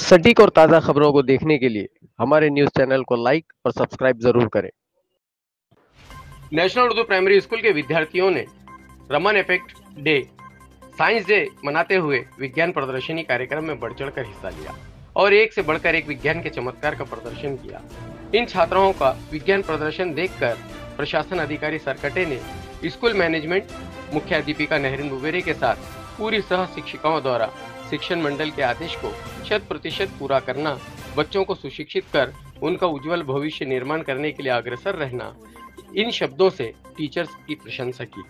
सटीक और ताज़ा खबरों को देखने के लिए हमारे न्यूज़ चैनल को लाइक और सब्सक्राइब जरूर करें। नेशनल उर्दू प्राइमरी स्कूल के विद्यार्थियों ने Raman effect day, science day मनाते हुए विज्ञान प्रदर्शनी कार्यक्रम में बढ़ चढ़कर हिस्सा लिया और एक से बढ़कर एक विज्ञान के चमत्कार का प्रदर्शन किया। इन छात्राओं का विज्ञान प्रदर्शन देखकर प्रशासन अधिकारी सरकटे ने स्कूल मैनेजमेंट, मुख्याध्यापिका नहरीन बुबेरे के साथ पूरी सह शिक्षिकाओं द्वारा शिक्षण मंडल के आदेश को 100% पूरा करना, बच्चों को सुशिक्षित कर उनका उज्जवल भविष्य निर्माण करने के लिए अग्रसर रहना, इन शब्दों से टीचर्स की प्रशंसा की।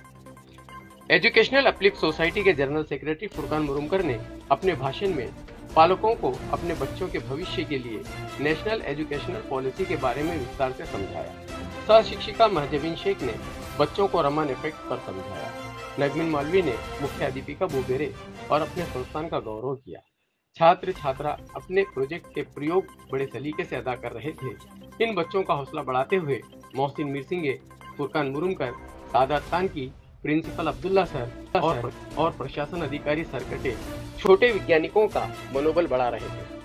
एजुकेशनल अपलिफ्ट सोसाइटी के जनरल सेक्रेटरी फुरकान मुरुमकर ने अपने भाषण में पालकों को अपने बच्चों के भविष्य के लिए नेशनल एजुकेशनल पॉलिसी के बारे में विस्तार से समझाया। सह शिक्षिका महजबीन शेख ने बच्चों को रमन इफेक्ट पर समझाया। नगमीन मौलवी ने मुख्याध्यापिका बुबेरे और अपने संस्थान का गौरव किया। छात्र छात्रा अपने प्रोजेक्ट के प्रयोग बड़े सलीके से अदा कर रहे थे। इन बच्चों का हौसला बढ़ाते हुए मोहसिन मीरसिंगे, फुरकान मुरुमकर, सादात खान की, प्रिंसिपल अब्दुल्ला सर और प्रशासन अधिकारी सरकटे छोटे वैज्ञानिकों का मनोबल बढ़ा रहे थे।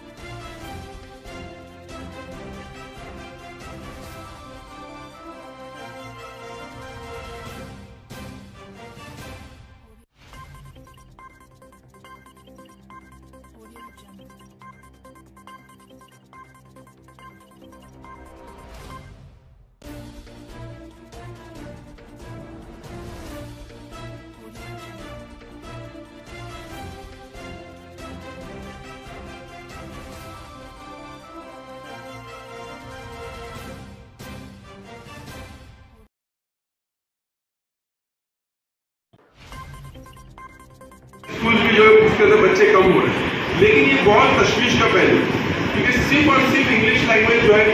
स्कूल भी जो है उसके अंदर बच्चे कम हो रहे हैं, लेकिन ये बहुत तशवीश का पहलू, क्योंकि सिर्फ और सिर्फ इंग्लिश लैंग्वेज जो है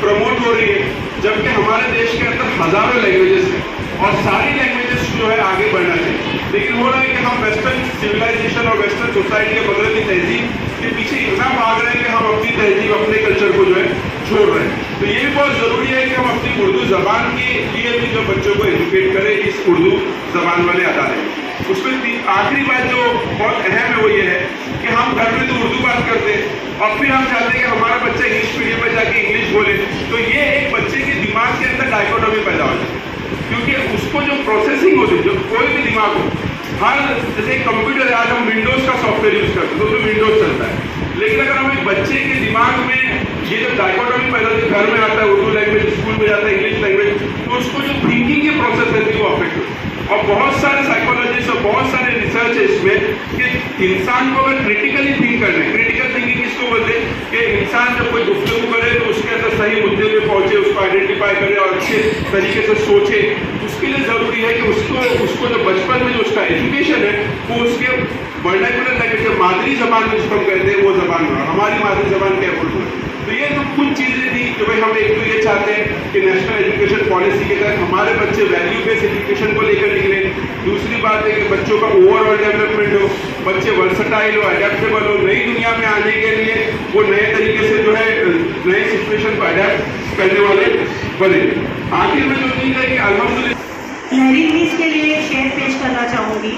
प्रमोट हो रही है, जबकि हमारे देश के अंदर हजारों लैंग्वेजेस हैं और सारी लैंग्वेजेस जो है आगे बढ़ना चाहिए। लेकिन हो रहा है कि हम वेस्टर्न सिविलाइजेशन और वेस्टर्न सोसाइटी के बदलती तहजीब के पीछे इतना भाग रहे हैं कि हम अपनी तहजीब, अपने कल्चर को जो है छोड़ रहे हैं। तो ये भी बहुत जरूरी है कि हम अपनी उर्दू जबान के लिए भी जो बच्चों को एजुकेट करें इस उर्दू जबान वाले अदारे। उसमें आखिरी बात जो बहुत अहम है वो ये है कि हम घर में तो उर्दू बात करते हैं और फिर हम चाहते हैं कि हमारा बच्चा इंग्लिश मीडियम में जाके इंग्लिश बोले, तो ये एक बच्चे के दिमाग के अंदर डायकोटोमी पैदा हो जाती है, क्योंकि उसको जो प्रोसेसिंग होती है, जो कोई भी दिमाग हो, हर जैसे कंप्यूटर है, आज हम विंडोज का सॉफ्टवेयर यूज करते हैं तो उसमें विंडोज चलता है, लेकिन अगर हम एक बच्चे के दिमाग में ये जो डायकोटोमी पैदा होती है, घर में आता है उर्दू लैंग्वेज, स्कूल में जाता है इंग्लिश लैंग्वेज, तो उसको जो थिंकिंग के प्रोसेस रहती है वो अफेक्ट होती है। और बहुत सारे साइकोलॉजिस्ट और बहुत सारे रिसर्च है इसमें कि इंसान को अगर क्रिटिकली थिंक करना है, क्रिटिकल थिंकिंग किसको बोलते हैं कि इंसान जब कोई गुफ्तगू करे तो उसके अंदर सही मुद्दे पे पहुंचे, उसको आइडेंटिफाई करे और अच्छे तरीके से सोचे। उसके लिए जरूरी है कि उसको जो बचपन में जो उसका एजुकेशन है वो उसके वर्नाक्युलर लैंग्वेज, मादरी जबान में जिसको हम कहते हैं वो जबान हो, हमारी मादरी जबान क्या बोलते हैं। तो ये जो कुछ चीजें थी कि भाई हम एक तो ये चाहते हैं कि नेशनल एजुकेशन पॉलिसी के तहत हमारे बच्चे वैल्यू बेस्ड एजुकेशन को लेकर निकले। दूसरी बात है कि बच्चों का ओवरऑल डेवलपमेंट हो, बच्चे वर्सटाइल हो, अडेप्टेबल हो, नई दुनिया में आने के लिए वो नए तरीके से जो है नए सिचुएशन को अडेप्ट करने वाले बने। आखिर में जो चीज है कि अल्हम्दुलिल्लाह नहरीन मिस के लिए एक शेर पेश करना चाहूंगी।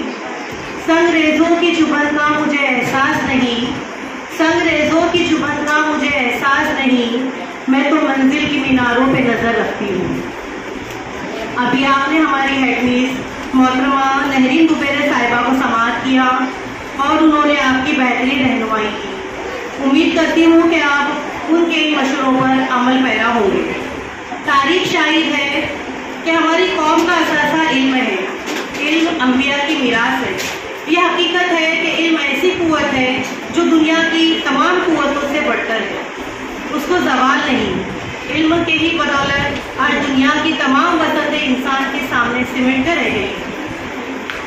संगरेजों की चुभन का मुझे एहसास नहीं, संगरेजों की चुभन का मुझे एहसास नहीं, मैं तो मंजिल की मीनारों पे नजर रखती हूँ। अभी आपने हमारी हेड मिस मोहतरमा नहरीन बुबेरे साहिबा को समाअत किया और उन्होंने आपकी बेहतरीन रहनुमाई की। उम्मीद करती हूँ कि आप उनके इन मशवरों पर अमल पैरा होंगे। तारीख शाहिद है कि हमारी कौम का असासा इल्म है, इल्म अंबिया की मीरास है। यह हकीकत है कि इल्म ऐसी कुव्वत है जो दुनिया की तमाम कुव्वतों से बढ़कर है, उसको ज़वाल नहीं। इल्म के ही बदौलत आज दुनिया की तमाम वसअतें इंसान के सामने सिमट कर रह गई।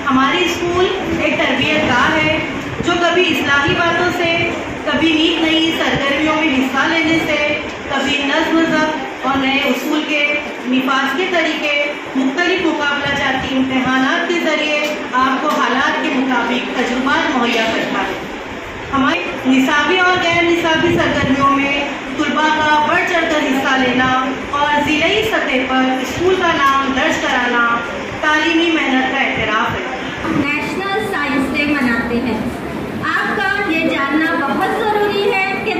हमारी स्कूल एक तरबियत गाह है जो कभी इस्लाही बातों से, कभी नीक नई सरगर्मियों में हिस्सा लेने से, कभी नज़्म ज़ब्त और नए उसूल के निफाज के तरीके, मुख्तलिफ मुकाबला जाती इम्तहानात के जरिए आपको हालात के मुताबिक तजुर्बात मुहैया करता है। हमारे निसाबी और गैर निसाबी सरगर्मियों में तुलबा का बढ़ चढ़कर हिस्सा लेना और ज़िलाई सतह पर स्कूल का नाम दर्ज कराना तालीमी मेहनत का एतराफ़ है। नेशनल साइंस डे मनाते हैं। आपका ये जानना बहुत ज़रूरी है कि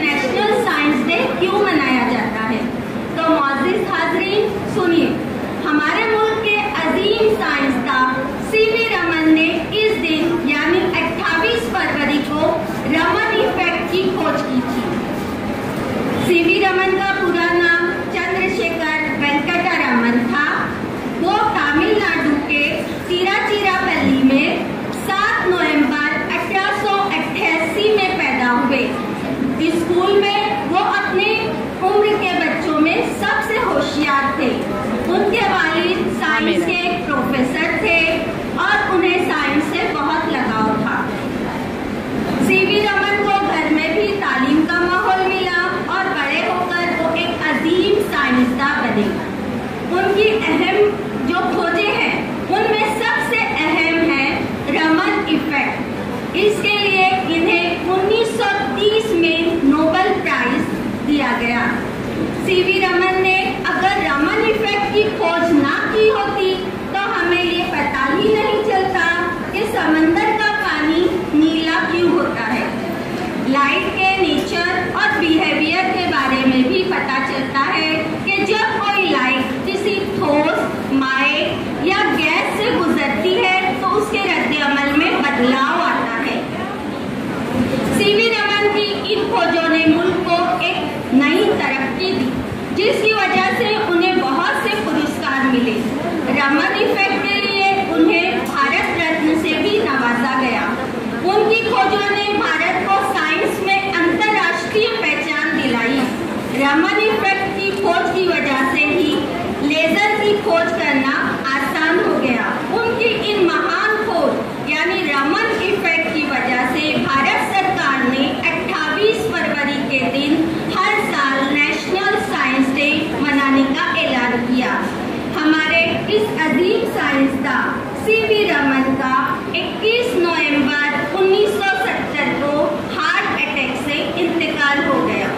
महामहिम साइंसदान सीवी रमन का 21 नवंबर 1970 को हार्ट अटैक से इंतकाल हो गया।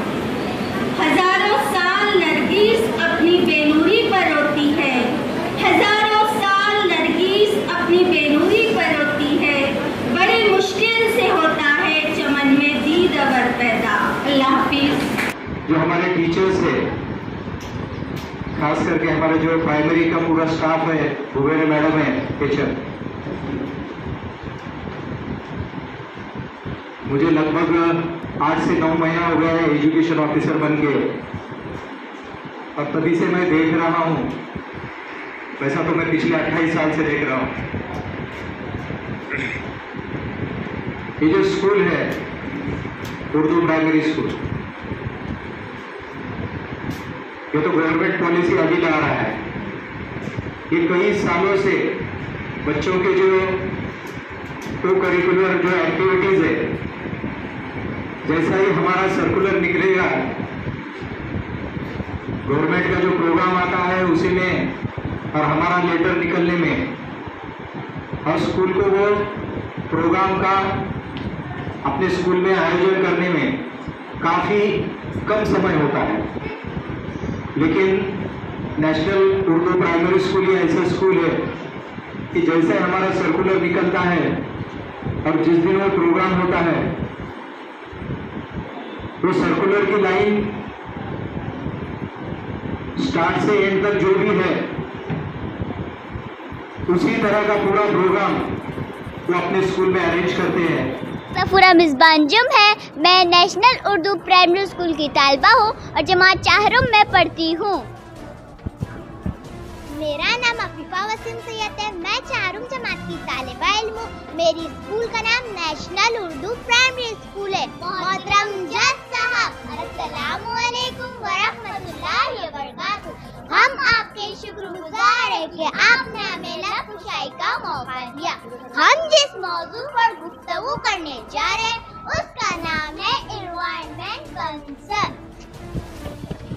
हजारों साल नरगिस अपनी बेनूरी पर रोती है, हजारों साल नरगिस अपनी बेनूरी पर रोती है। बड़ी मुश्किल से होता है चमन में दीद अवर पैदा। अल्लाह हाफिज। जो हमारे टीचर्स है, खास करके हमारे जो प्राइमरी का पूरा स्टाफ है, भुवेरे मैडम है टीचर, मुझे लगभग 8 से 9 महीना हो गया है एजुकेशन ऑफिसर बन के, और तभी से मैं देख रहा हूँ, वैसा तो मैं पिछले 28 साल से देख रहा हूँ। ये जो स्कूल है उर्दू प्राइमरी स्कूल, ये तो गवर्नमेंट पॉलिसी अभी ला रहा है। ये कई सालों से बच्चों के जो को करिकुलर जो एक्टिविटीज है, जैसा ही हमारा सर्कुलर निकलेगा, गवर्नमेंट का जो प्रोग्राम आता है उसी में, और हमारा लेटर निकलने में, और स्कूल को वो प्रोग्राम का अपने स्कूल में आयोजन करने में काफ़ी कम समय होता है। लेकिन नेशनल उर्दू प्राइमरी स्कूल ये ऐसा स्कूल है कि जैसे हमारा सर्कुलर निकलता है और जिस दिन वो प्रोग्राम होता है, वो सर्कुलर की लाइन स्टार्ट से एंड तक जो भी है, उसी तरह का पूरा प्रोग्राम वो अपने स्कूल में अरेंज करते हैं। सफूरा मिसबा अंजुम है। मैं नेशनल उर्दू प्राइमरी स्कूल की तालिबा हूँ और जमात चाहरुम में पढ़ती हूँ। मेरा नाम अफीफा वसीम सैयद है। मैं चाहरुम जमात की तालिबा इल्म हूँ। मेरी स्कूल का नाम नेशनल उर्दू प्राइमरी स्कूल है। मोहतरम जज साहब, अस्सलामु अलैकुम व रहमतुल्लाहि व बरकातुहू। हम आपके शुक्रगुजार हैं कि आपने हमें लफ्ज़ का मौका दिया। हम जिस मौजू पर गुफ्तगू करने जा रहे हैं उसका नाम है एनवायरनमेंट कंसर्न।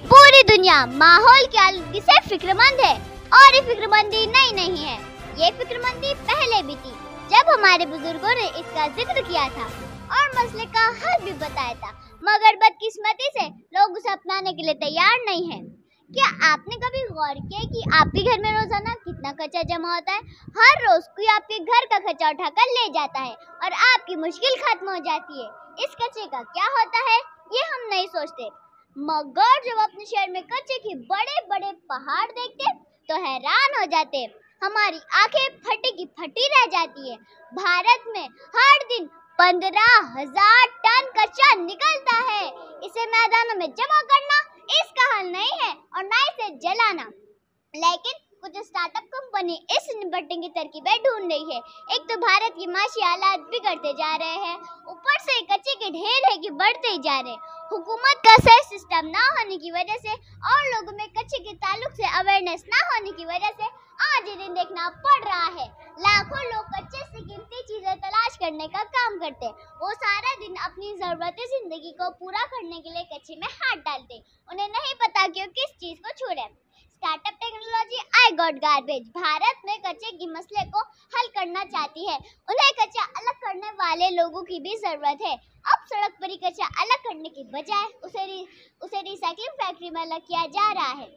पूरी दुनिया माहौल के आलूगी से फिक्रमंद है, और ये फिक्रमंदी नई नहीं है। ये फिक्रमंदी पहले भी थी, जब हमारे बुजुर्गों ने इसका जिक्र किया था और मसले का हल भी बताया था, मगर बदकिस्मती से लोग उसे अपनाने के लिए तैयार नहीं हैं। क्या आपने कभी गौर किया कि आपके घर में रोजाना कितना कचरा जमा होता है? हर रोज कोई आपके घर का कचरा उठाकर ले जाता है और आपकी मुश्किल खत्म हो जाती है। इस कचरे का क्या होता है ये हम नहीं सोचते, मगर जब अपने शहर में कचरे के बड़े बड़े पहाड़ देखते तो हैरान हो जाते। हमारी आंखें फटी की फटी रह जाती है। भारत में हर दिन 15,000 टन कचरा निकलता है। इसे मैदानों में जमा करना इसका हल नहीं है और ना इसे जलाना। लेकिन कुछ स्टार्टअप कंपनी इस निपटने की तरकीबें ढूंढ रही है। एक तो भारत की माशी हालात बिगड़ते जा रहे हैं, ऊपर से कचरे के ढेर है कि बढ़ते ही जा रहे हैं। हुकूमत का सही सिस्टम ना होने की वजह से और लोगों में कचरे के ताल्लुक से अवेयरनेस ना होने की वजह से आज ये दिन देखना पड़ रहा है। लाखों लोग कच्चे से कीमती चीजें तलाश करने का काम करते हैं। वो सारा दिन अपनी जरूरती जिंदगी को पूरा करने के लिए कच्चे में हाथ डालते। उन्हें नहीं पता कि वो किस चीज को छू रहे। Startup technology I got garbage Bharat में कचरे की मसले को हल करना चाहती है। उन्हें कचरा अलग करने वाले लोगों की भी जरूरत है। अब सड़क पर ही कचरा अलग करने की बजाय उसे रिसाइकलिंग फैक्ट्री में अलग किया जा रहा है।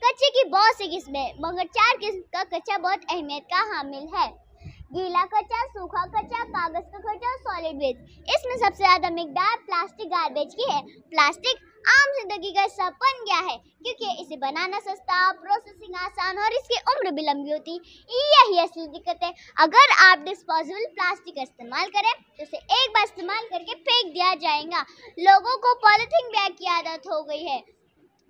कचरे की बहुत सी किस्में, मगर 4 किस्म का कचरा बहुत अहमियत का हामिल है। गीला कचरा, सूखा कचरा, कागज का कचरा और सॉलिड वेस्ट। इसमें सबसे ज्यादा मिकदार प्लास्टिक गार्बेज की है। प्लास्टिक आम जिंदगी का हिस्सा बन गया है क्योंकि इसे बनाना सस्ता, प्रोसेसिंग आसान और इसकी उम्र भी लंबी होती। यही असली दिक्कत है। अगर आप डिस्पोजेबल प्लास्टिक का इस्तेमाल करें तो उसे एक बार इस्तेमाल करके फेंक दिया जाएगा। लोगों को पॉलिथीन बैग की आदत हो गई है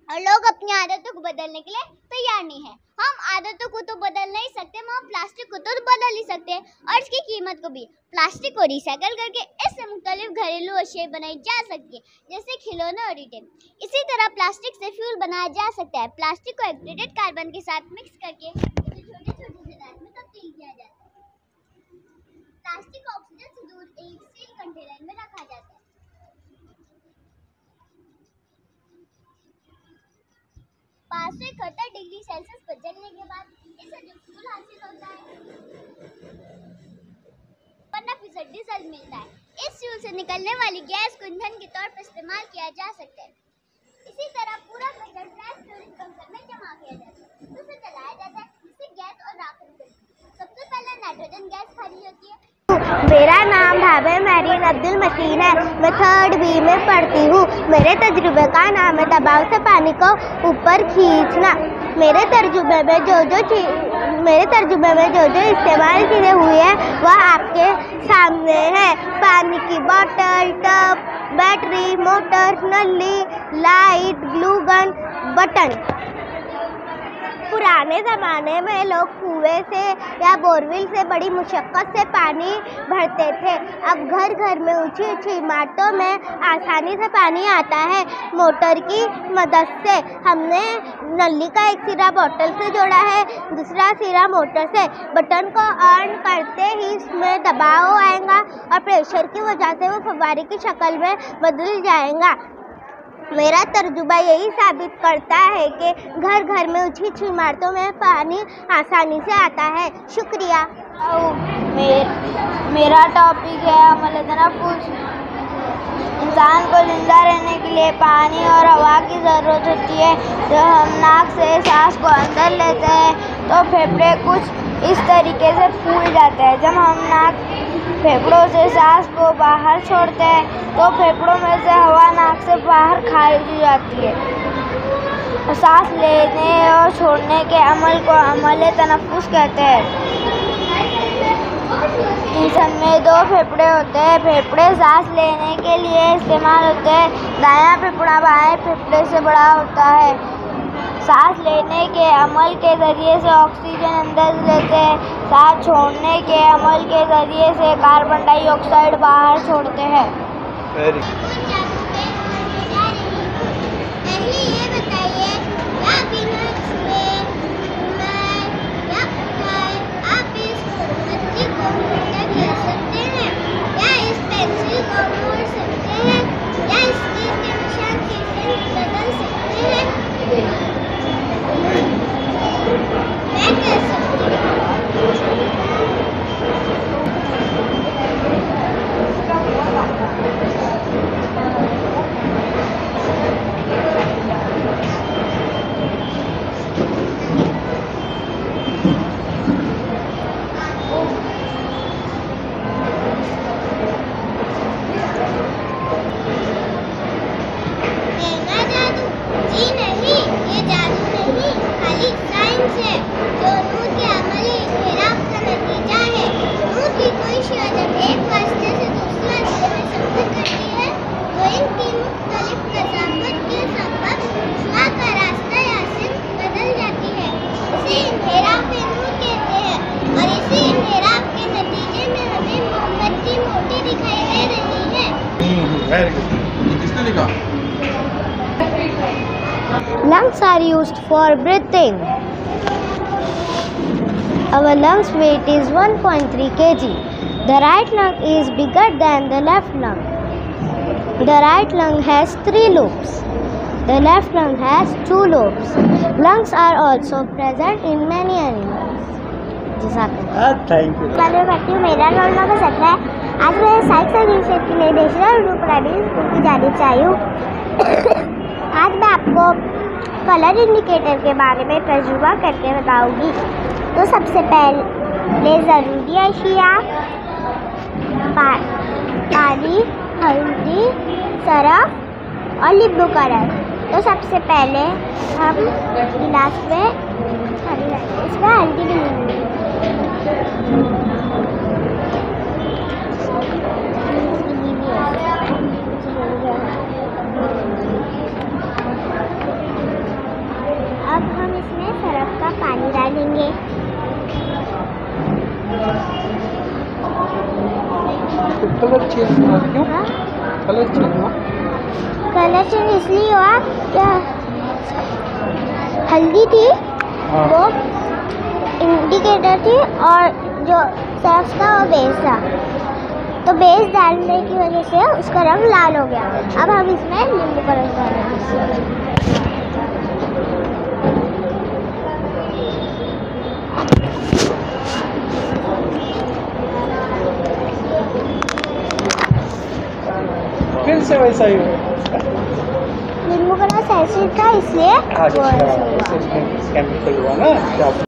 और लोग अपनी आदतों को बदलने के लिए तैयार नहीं है। हम आदतों को तो बदल नहीं सकते, हम प्लास्टिक को तो बदल ही सकते हैं और इसकी कीमत को भी। प्लास्टिक को रिसाइकल करके इससे मुख्तलिफ घरेलू अशिया बनाई जा सकती है, जैसे खिलौने और ईंटें। इसी तरह प्लास्टिक से फ्यूल बनाया जा सकता है। प्लास्टिक को एक्टिवेटेड कार्बन के साथ मिक्स करके इसे छोटे छोटे जरात में तब्दील किया जाता है। प्लास्टिक को ऑक्सीजन से दूर एक सील कंटेनर में रखा जाता है। 571 डिग्री सेल्सियस पर जलने के बाद इसे जब चूल्हा हासिल होता है, वरना फीसद डीजल मिलता है। इस फ्यूल से निकलने वाली गैस को ईंधन के तौर पर इस्तेमाल किया जा सकता है। इसी तरह पूरा कचरा ड्राई फ्यूल बंकर में जमा किया जाता है, तो उसे जलाया जाता है, जिससे गैस और राख निकलती है। सबसे पहले नाइट्रोजन गैस खाली होती है। मेरा नाम भाभी मैरीन अब्दुल मतीन है। मैं 3rd B में पढ़ती हूँ। मेरे तजुर्बे का नाम है दबाव से पानी को ऊपर खींचना। मेरे तजुर्बे में जो इस्तेमाल चीज़ें हुई है वह आपके सामने है। पानी की बोतल, टब, बैटरी, मोटर, नली, लाइट, ग्लू गन, बटन। पुराने ज़माने में लोग कुएं से या बोरवेल से बड़ी मुशक्क़त से पानी भरते थे। अब घर घर में ऊंची ऊंची इमारतों में आसानी से पानी आता है। मोटर की मदद से हमने नली का एक सिरा बोतल से जोड़ा है, दूसरा सिरा मोटर से। बटन को ऑन करते ही इसमें दबाव आएगा और प्रेशर की वजह से वो फव्वारे की शक्ल में बदल जाएगा। मेरा तजुर्बा यही साबित करता है कि घर घर में ऊंची ऊंची इमारतों में पानी आसानी से आता है। शुक्रिया। मेरा टॉपिक है अमल तनफ्फुस। इंसान को जिंदा रहने के लिए पानी और हवा की ज़रूरत होती है। जब हम नाक से सांस को अंदर लेते हैं तो फेफड़े कुछ इस तरीके से फूल जाते हैं। जब हम फेफड़ों से सांस को बाहर छोड़ते हैं तो फेफड़ों में से हवा नाक से बाहर खारिज हो जाती है। सांस लेने और छोड़ने के अमल को अमल तनफ्फुस कहते हैं। इंसान में 2 फेफड़े होते हैं। फेफड़े सांस लेने के लिए इस्तेमाल होते हैं। दायां फेफड़ा बाएं फेफड़े से बड़ा होता है। सांस लेने के अमल के ज़रिए से ऑक्सीजन अंदर लेते हैं। सांस छोड़ने के अमल के ज़रिए से कार्बन डाइऑक्साइड बाहर छोड़ते हैं। पहले ये बताइए, या बिना छुए, घुमाए या उठाए आप इस मोमबत्ती को उल्टा कर सकते हैं, या इस पेंसिल को मोड़ सकते हैं, या इस तीर के निशान की रंग बदल सकते हैं। मैं कह सकती हूँ। Lungs are used for breathing. Our lungs weight is 1.3 kg. The right lung is bigger than the left lung. The right lung has 3 lobes. The left lung has 2 lobes. Lungs are also present in many animals. Thank you. मेरा roll number 17 है। आज मैं science और research के लिए national Urdu primary school की जानिब से आई हूँ। आज मैं आपको कलर इंडिकेटर के बारे में तजुर्बा करके बताऊंगी। तो सबसे पहले ज़रूरी अशिया पानी, हल्दी, सरफ और नींबू का रस। तो सबसे पहले हम गिलास में इसमें हल्दी डालेंगे। अब हम इसमें सरफ का पानी डालेंगे। कलर चेंज हुआ क्यों? कलर चेंज हुआ? कलर चेंज इसलिए हुआ क्या हल्दी थी वो इंडिकेटर थी और जो सरफ था वो बेस था। तो बेस डालने की वजह से उसका रंग लाल हो गया। अब हम इसमें नींबू का रस डालेंगे। फिर से वैसा ही हुआ उसका। नींबू का रस एसिड था इसलिए हाँ, केमिकल हुआ ना।